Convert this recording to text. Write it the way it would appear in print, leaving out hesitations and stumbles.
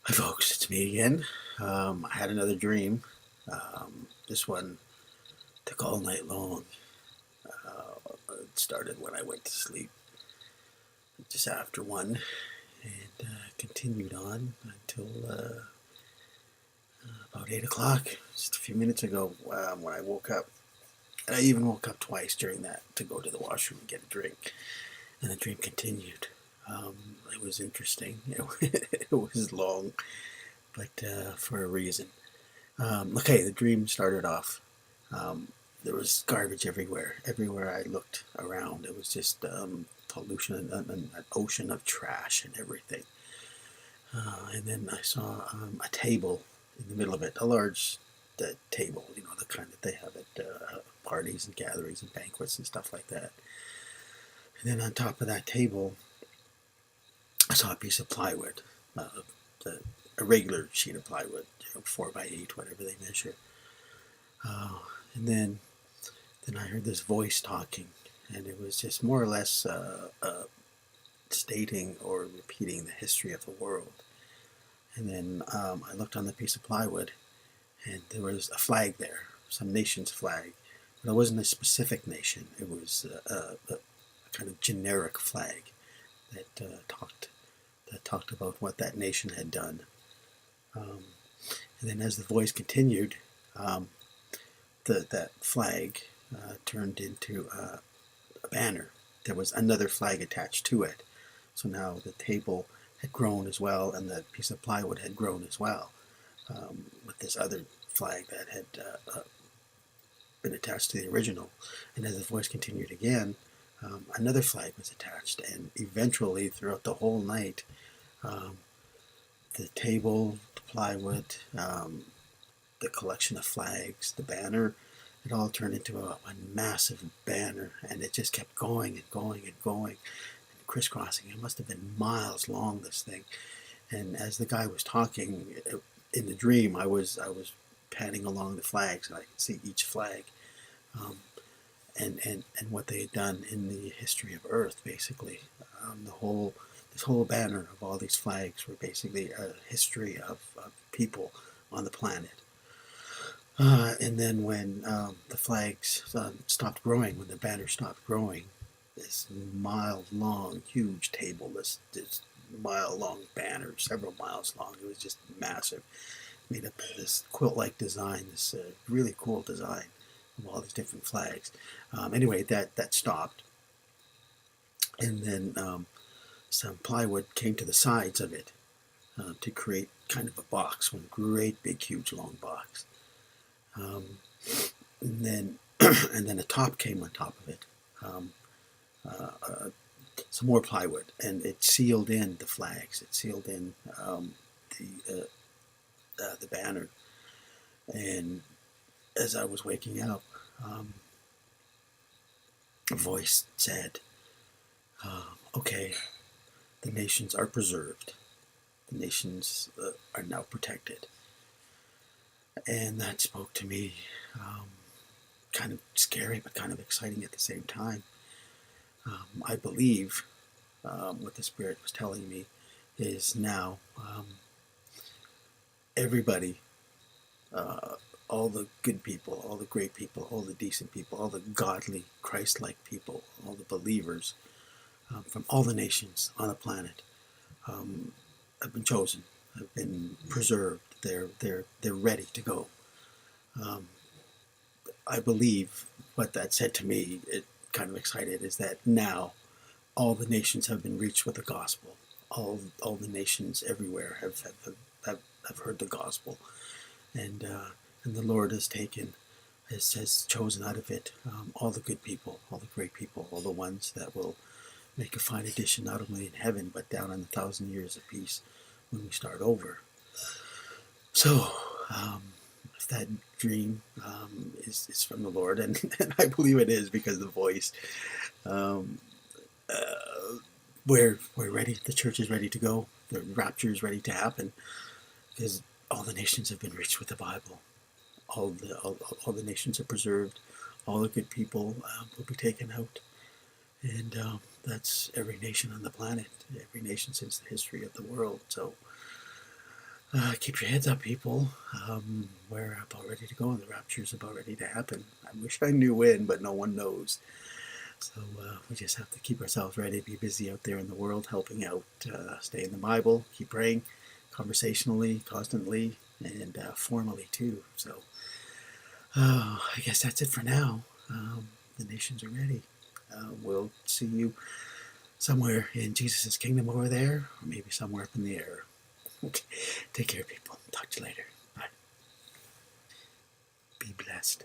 Hi folks, it's me again. I had another dream. This one took all night long. It started when I went to sleep just after 1 and continued on until about 8 o'clock, just a few minutes ago when I woke up. And I even woke up twice during that to go to the washroom and get a drink. And the dream continued. It was interesting. It was long, but for a reason. Okay, the dream started off. Um, there was garbage everywhere. Everywhere I looked around, it was just pollution and an ocean of trash and everything. And then I saw a table in the middle of it, a large table, the kind that they have at parties and gatherings and banquets and stuff like that. And then on top of that table, I saw a piece of plywood, uh, a regular sheet of plywood, 4 by 8, whatever they measure. And then I heard this voice talking, and it was just more or less stating or repeating the history of the world. And then I looked on the piece of plywood, and there was a flag there, some nation's flag, but it wasn't a specific nation. It was a kind of generic flag that talked about what that nation had done. And then as the voice continued, um, that flag turned into a banner. There was another flag attached to it. So now the table had grown as well, and the piece of plywood had grown as well, with this other flag that had been attached to the original. And as the voice continued again, another flag was attached, and eventually, throughout the whole night, um, the table, the plywood, the collection of flags, the banner, it all turned into a massive banner, and it just kept going and going and going and crisscrossing. It must have been miles long, this thing. And as the guy was talking in the dream, I was panning along the flags, and I could see each flag, um, and what they had done in the history of Earth, basically. This whole banner of all these flags were basically a history of people on the planet. And then when the flags stopped growing, when the banner stopped growing, this mile-long, huge table, this mile-long banner, several miles long, it was just massive, made up of this quilt-like design, this really cool design of all these different flags. Anyway, that stopped, and then some plywood came to the sides of it to create kind of a box, one great big huge long box. Um, and then and then a top came on top of it, um, uh, uh, some more plywood, and it sealed in the flags. It sealed in the the banner. And as I was waking up, um, a voice said, "Okay, the nations are preserved. The nations are now protected." And that spoke to me, um, kind of scary, but kind of exciting at the same time. I believe what the Spirit was telling me is now everybody, uh, all the good people, all the great people, all the decent people, all the godly, Christ like people, all the believers from all the nations on the planet have been chosen, have been preserved. They're ready to go. Um, I believe what that said to me, it kind of excited, is that now all the nations have been reached with the gospel. All the nations everywhere have heard the gospel, and the Lord has chosen out of it all the good people, all the great people, all the ones that will make a fine addition not only in heaven but down in 1,000 years of peace when we start over. So, if that dream is from the Lord, and I believe it is because the voice, um, uh, we're ready. The church is ready to go. The rapture is ready to happen because all the nations have been reached with the Bible. All the nations are preserved. All the good people will be taken out, and that's every nation on the planet, every nation since the history of the world. So Keep your heads up, people. We're about ready to go, and the rapture's about ready to happen. I wish I knew when, but no one knows. So we just have to keep ourselves ready, be busy out there in the world, helping out, stay in the Bible, keep praying, conversationally, constantly, and formally too. So I guess that's it for now. The nations are ready. We'll see you somewhere in Jesus' kingdom over there, or maybe somewhere up in the air. Okay. Take care, people. Talk to you later. Bye. Be blessed.